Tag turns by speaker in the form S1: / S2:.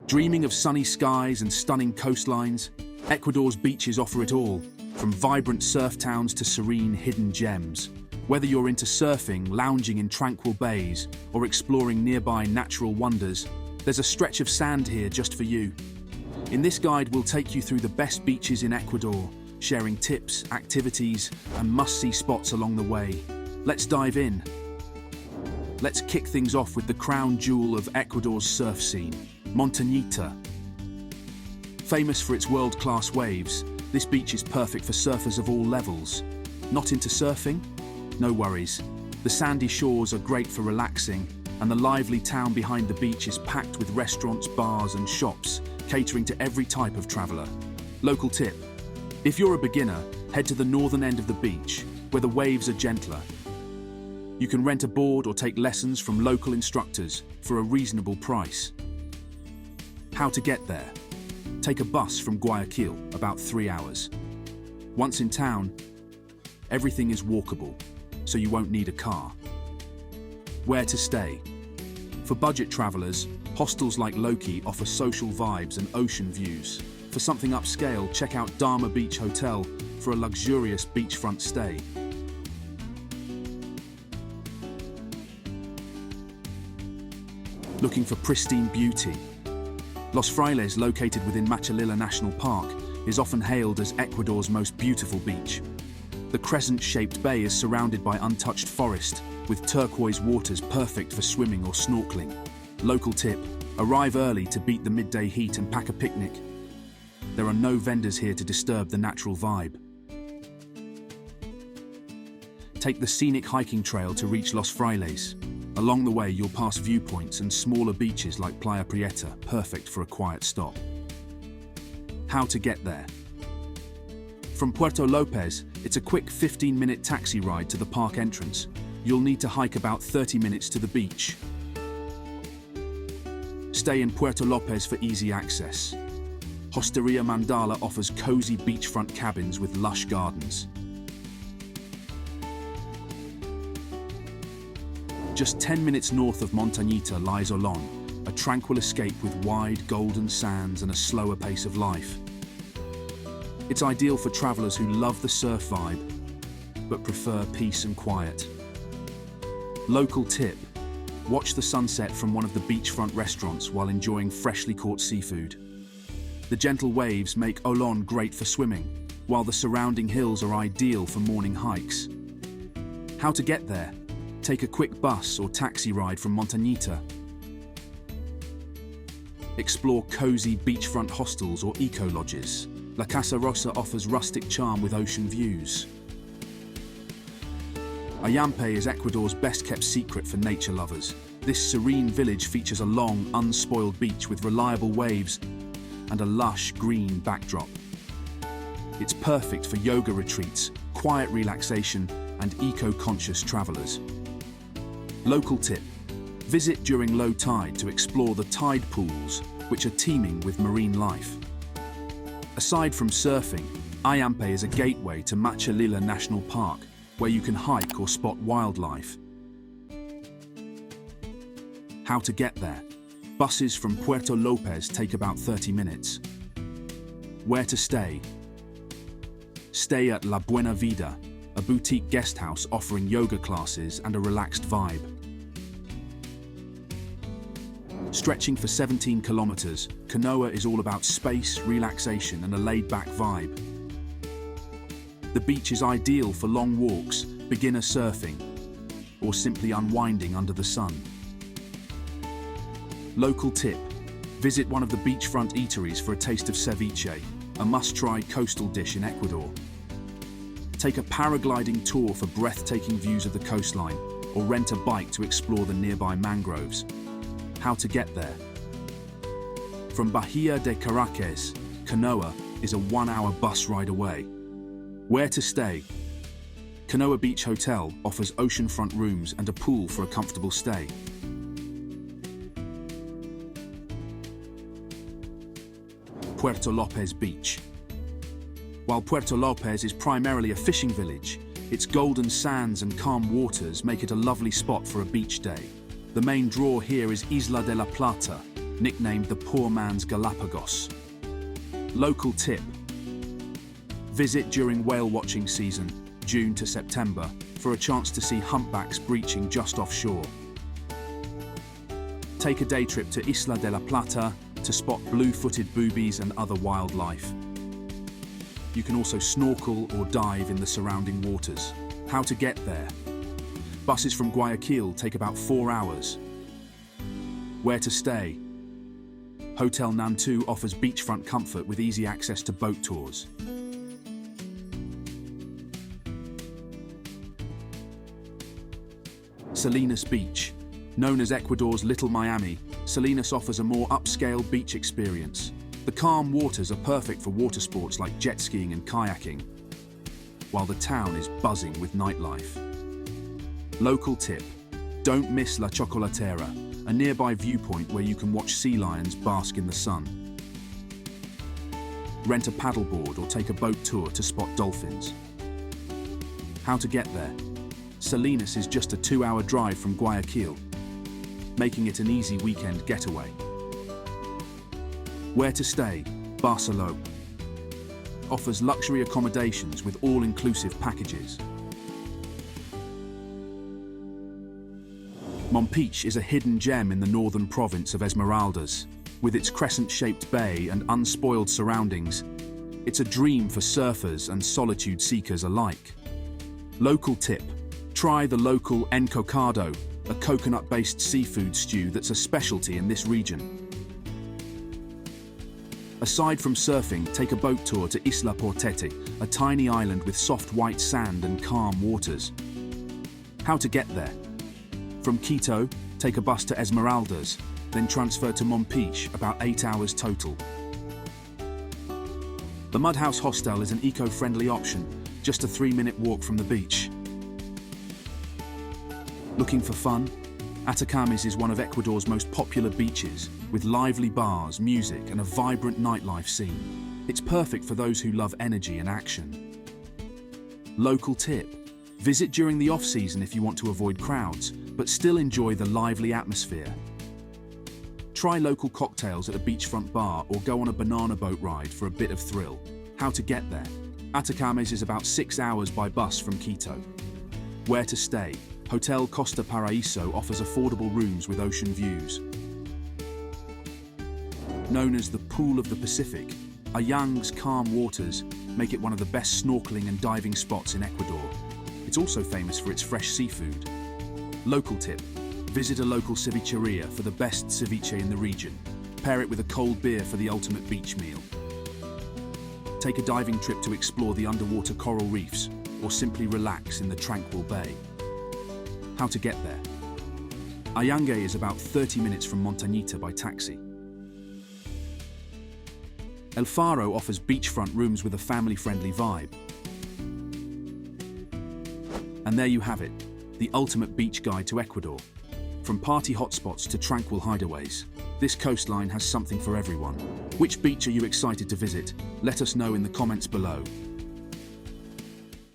S1: Dreaming of sunny skies and stunning coastlines? Ecuador's beaches offer it all, from vibrant surf towns to serene hidden gems. Whether you're into surfing, lounging in tranquil bays, or exploring nearby natural wonders, there's a stretch of sand here just for you. In this guide, we'll take you through the best beaches in Ecuador, sharing tips, activities, and must-see spots along the way. Let's dive in. Let's kick things off with the crown jewel of Ecuador's surf scene, Montañita. Famous for its world-class waves, this beach is perfect for surfers of all levels. Not into surfing? No worries. The sandy shores are great for relaxing, and the lively town behind the beach is packed with restaurants, bars, and shops, catering to every type of traveler. Local tip: if you're a beginner, head to the northern end of the beach, where the waves are gentler. You can rent a board or take lessons from local instructors for a reasonable price. How to get there? Take a bus from Guayaquil, about 3 hours. Once in town, everything is walkable, so you won't need a car. Where to stay? For budget travelers, hostels like Loki offer social vibes and ocean views. For something upscale, check out Dharma Beach Hotel for a luxurious beachfront stay. Looking for pristine beauty? Los Frailes, located within Machalila National Park, is often hailed as Ecuador's most beautiful beach. The crescent-shaped bay is surrounded by untouched forest, with turquoise waters perfect for swimming or snorkeling. Local tip: arrive early to beat the midday heat and pack a picnic. There are no vendors here to disturb the natural vibe. Take the scenic hiking trail to reach Los Frailes. Along the way, you'll pass viewpoints and smaller beaches like Playa Prieta, perfect for a quiet stop. How to get there? From Puerto Lopez, it's a quick 15-minute taxi ride to the park entrance. You'll need to hike about 30 minutes to the beach. Stay in Puerto Lopez for easy access. Hosteria Mandala offers cozy beachfront cabins with lush gardens. Just 10 minutes north of Montañita lies Olón, a tranquil escape with wide, golden sands and a slower pace of life. It's ideal for travelers who love the surf vibe, but prefer peace and quiet. Local tip: watch the sunset from one of the beachfront restaurants while enjoying freshly caught seafood. The gentle waves make Olón great for swimming, while the surrounding hills are ideal for morning hikes. How to get there? Take a quick bus or taxi ride from Montañita. Explore cozy beachfront hostels or eco-lodges. La Casa Rosa offers rustic charm with ocean views. Ayampe is Ecuador's best-kept secret for nature lovers. This serene village features a long, unspoiled beach with reliable waves and a lush, green backdrop. It's perfect for yoga retreats, quiet relaxation, and eco-conscious travelers. Local tip: visit during low tide to explore the tide pools, which are teeming with marine life. Aside from surfing, Ayampe is a gateway to Machalila National Park, where you can hike or spot wildlife. How to get there? Buses from Puerto Lopez take about 30 minutes. Where to stay? Stay at La Buena Vida, a boutique guest house offering yoga classes and a relaxed vibe. Stretching for 17 kilometers, Canoa is all about space, relaxation, and a laid-back vibe. The beach is ideal for long walks, beginner surfing, or simply unwinding under the sun. Local tip: visit one of the beachfront eateries for a taste of ceviche, a must-try coastal dish in Ecuador. Take a paragliding tour for breathtaking views of the coastline, or rent a bike to explore the nearby mangroves. How to get there? From Bahia de Caracas, Canoa is a 1-hour bus ride away. Where to stay? Canoa Beach Hotel offers oceanfront rooms and a pool for a comfortable stay. Puerto Lopez Beach. While Puerto Lopez is primarily a fishing village, its golden sands and calm waters make it a lovely spot for a beach day. The main draw here is Isla de la Plata, nicknamed the poor man's Galapagos. Local tip: visit during whale watching season, June to September, for a chance to see humpbacks breaching just offshore. Take a day trip to Isla de la Plata to spot blue-footed boobies and other wildlife. You can also snorkel or dive in the surrounding waters. How to get there? Buses from Guayaquil take about 4 hours. Where to stay? Hotel Nantu offers beachfront comfort with easy access to boat tours. Salinas Beach. Known as Ecuador's Little Miami, Salinas offers a more upscale beach experience. The calm waters are perfect for water sports like jet skiing and kayaking, while the town is buzzing with nightlife. Local tip: don't miss La Chocolatera, a nearby viewpoint where you can watch sea lions bask in the sun. Rent a paddleboard or take a boat tour to spot dolphins. How to get there? Salinas is just a 2-hour drive from Guayaquil, making it an easy weekend getaway. Where to stay? Barcelona offers luxury accommodations with all-inclusive packages. Mompiche is a hidden gem in the northern province of Esmeraldas. With its crescent-shaped bay and unspoiled surroundings, it's a dream for surfers and solitude seekers alike. Local tip: try the local encocado, a coconut-based seafood stew that's a specialty in this region. Aside from surfing, take a boat tour to Isla Portete, a tiny island with soft white sand and calm waters. How to get there? From Quito, take a bus to Esmeraldas, then transfer to Mompiche, about 8 hours total. The Mudhouse Hostel is an eco-friendly option, just a 3-minute walk from the beach. Looking for fun? Atacames is one of Ecuador's most popular beaches, with lively bars, music, and a vibrant nightlife scene. It's perfect for those who love energy and action. Local tip: visit during the off-season if you want to avoid crowds, but still enjoy the lively atmosphere. Try local cocktails at a beachfront bar or go on a banana boat ride for a bit of thrill. How to get there? Atacames is about 6 hours by bus from Quito. Where to stay? Hotel Costa Paraíso offers affordable rooms with ocean views. Known as the Pool of the Pacific, Ayangue's calm waters make it one of the best snorkeling and diving spots in Ecuador. It's also famous for its fresh seafood. Local tip: visit a local cevicheria for the best ceviche in the region. Pair it with a cold beer for the ultimate beach meal. Take a diving trip to explore the underwater coral reefs, or simply relax in the tranquil bay. How to get there? Ayangue is about 30 minutes from Montañita by taxi. El Faro offers beachfront rooms with a family-friendly vibe. And there you have it, the ultimate beach guide to Ecuador. From party hotspots to tranquil hideaways, this coastline has something for everyone. Which beach are you excited to visit? Let us know in the comments below.